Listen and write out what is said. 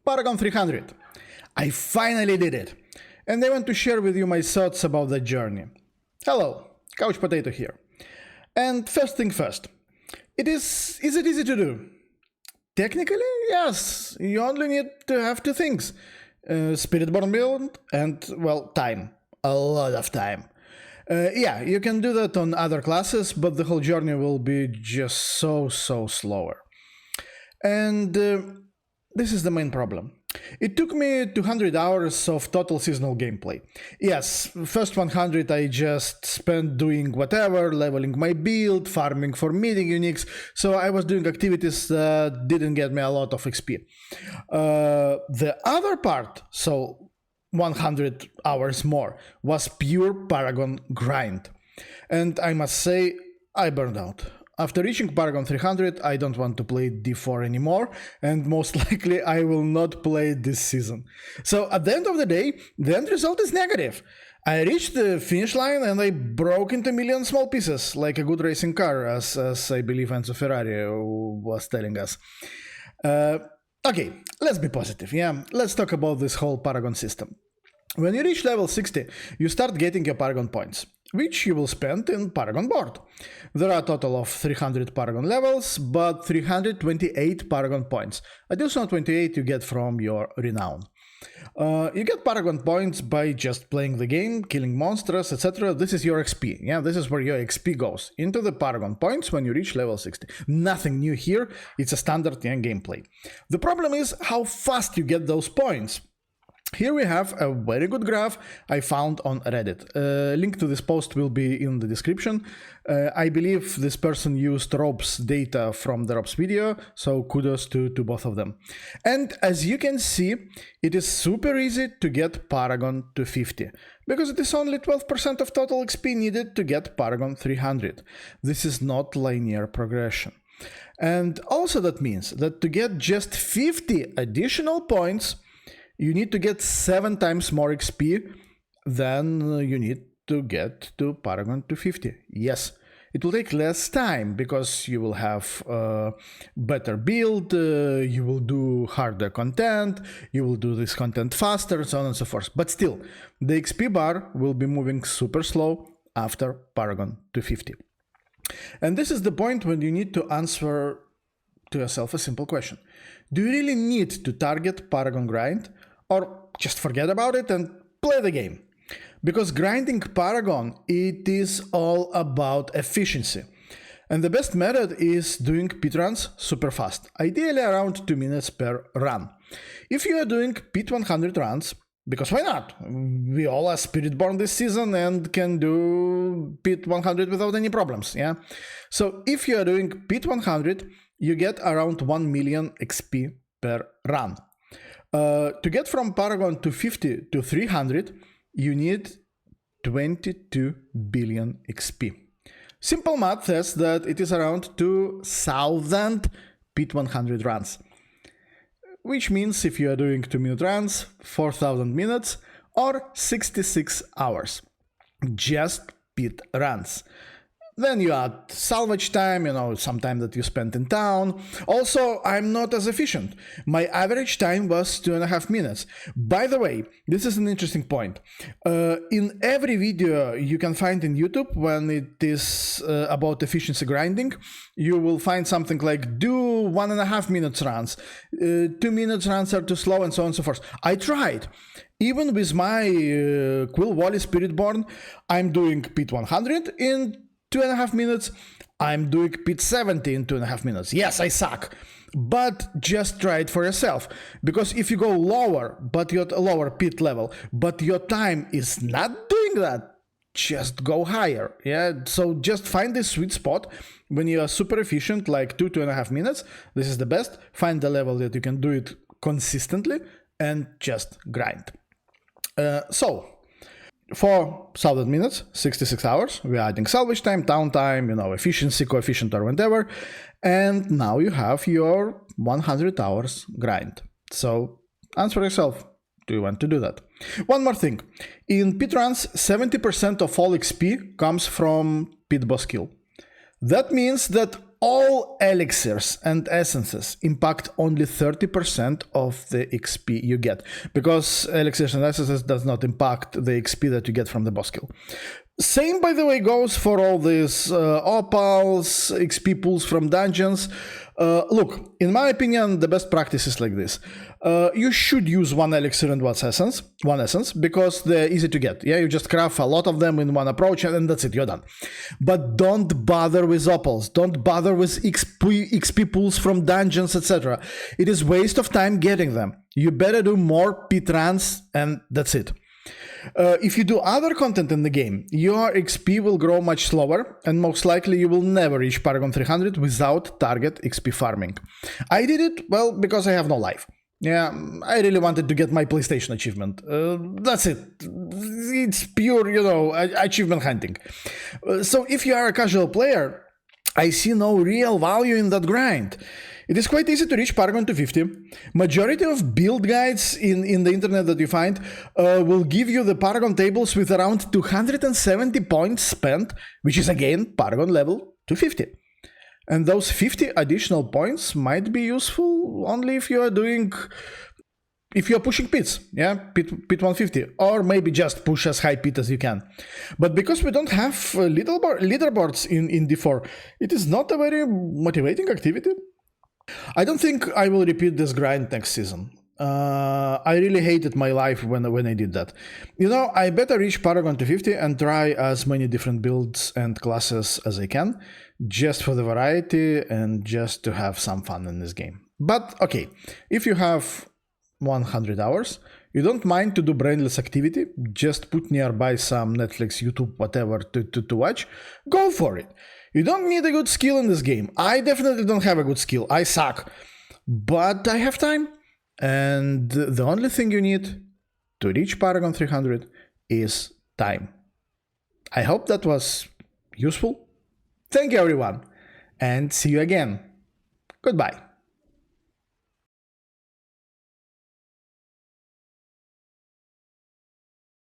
Paragon 300. I finally did it, and I want to share with you my thoughts about that journey. Hello, Couch Potato here. And first thing first, is it easy to do? Technically, yes. You only need to have two things. Spiritborn build and, well, time. A lot of time. Yeah, you can do that on other classes, but the whole journey will be just so slower. And this is the main problem. It took me 200 hours of total seasonal gameplay. Yes, first 100 I just spent doing whatever, leveling my build, farming for meeting uniques, so I was doing activities that didn't get me a lot of XP. The other part, so 100 hours more, was pure Paragon grind. And I must say, I burned out. After reaching Paragon 300, I don't want to play D4 anymore, and most likely I will not play this season. So at the end of the day, the end result is negative. I reached the finish line and I broke into a million small pieces, like a good racing car, as I believe Enzo Ferrari was telling us. Okay, let's be positive, yeah? Let's talk about this whole Paragon system. When you reach level 60, you start getting your Paragon points, which you will spend in Paragon board. There are a total of 300 Paragon levels, but 328 Paragon points. Additional 28 you get from your renown. You get Paragon points by just playing the game, killing monsters, etc. This is your XP. Yeah, this is where your XP goes, into the Paragon points when you reach level 60. Nothing new here, it's a standard gameplay. The problem is how fast you get those points. Here we have a very good graph I found on Reddit. Link to this post will be in the description. I believe this person used Rob's data from the Rob's video, so kudos to both of them. And as you can see, it is super easy to get Paragon to 50, because it is only 12% of total XP needed to get Paragon 300. This is not linear progression. And also that means that to get just 50 additional points, you need to get 7 times more XP than you need to get to Paragon 250. Yes, it will take less time because you will have a better build, you will do harder content, you will do this content faster, so on and so forth. But still, the XP bar will be moving super slow after Paragon 250. And this is the point when you need to answer to yourself a simple question. Do you really need to target Paragon grind? Or just forget about it and play the game? Because grinding Paragon, it is all about efficiency. And the best method is doing pit runs super fast, ideally around 2 minutes per run. If you are doing pit 100 runs, because why not? We all are Spiritborn this season and can do pit 100 without any problems, yeah? So if you are doing pit 100, you get around 1 million XP per run. To get from Paragon 250 to 300, you need 22 billion XP. Simple math says that it is around 2,000 pit 100 runs. Which means if you are doing 2-minute runs, 4,000 minutes or 66 hours. Just pit runs. Then you add salvage time, some time that you spent in town. Also, I'm not as efficient. My average time was 2.5 minutes. By the way, this is an interesting point. In every video you can find in YouTube when it is about efficiency grinding, you will find something like do 1.5 minutes runs, 2 minutes runs are too slow, and so on and so forth. I tried. Even with my Quill Wally Spiritborn, I'm doing pit 100 in 2.5 minutes, I'm doing pit 70 in 2.5 minutes. Yes, I suck, but just try it for yourself. Because if you go lower, but you're at a lower pit level, but your time is not doing that, just go higher. Yeah, so just find this sweet spot when you are super efficient, like 2.5 minutes. This is the best. Find the level that you can do it consistently and just grind. For 1,000 minutes, 66 hours, we are adding salvage time, downtime, efficiency coefficient or whatever, and now you have your 100 hours grind. So answer yourself, do you want to do that? One more thing, in pit runs, 70% of all XP comes from pit boss kill. That means that all elixirs and essences impact only 30% of the XP you get, because elixirs and essences does not impact the XP that you get from the boss kill. Same, by the way, goes for all these opals, XP pools from dungeons. Look, in my opinion, the best practice is like this. You should use one elixir and one essence, because they're easy to get. Yeah, you just craft a lot of them in one approach, and that's it, you're done. But don't bother with opals. Don't bother with XP pools from dungeons, etc. It is waste of time getting them. You better do more pit runs, and that's it. If you do other content in the game, your XP will grow much slower, and most likely you will never reach Paragon 300 without target XP farming. I did it, well, because I have no life. Yeah, I really wanted to get my PlayStation achievement. That's it. It's pure, achievement hunting. So if you are a casual player, I see no real value in that grind. It is quite easy to reach Paragon 250. Majority of build guides in the internet that you find will give you the Paragon tables with around 270 points spent, which is again Paragon level 250. And those 50 additional points might be useful only if you are pushing pits, yeah, pit 150, or maybe just push as high pit as you can. But because we don't have leaderboards in D4, it is not a very motivating activity. I don't think I will repeat this grind next season. I really hated my life when I did that. I better reach Paragon 250 and try as many different builds and classes as I can, just for the variety and just to have some fun in this game. But okay, if you have 100 hours, you don't mind to do brainless activity, just put nearby some Netflix, YouTube, whatever to watch, go for it. You don't need a good skill in this game. I definitely don't have a good skill. I suck. But I have time. And the only thing you need to reach Paragon 300 is time. I hope that was useful. Thank you, everyone. And see you again. Goodbye.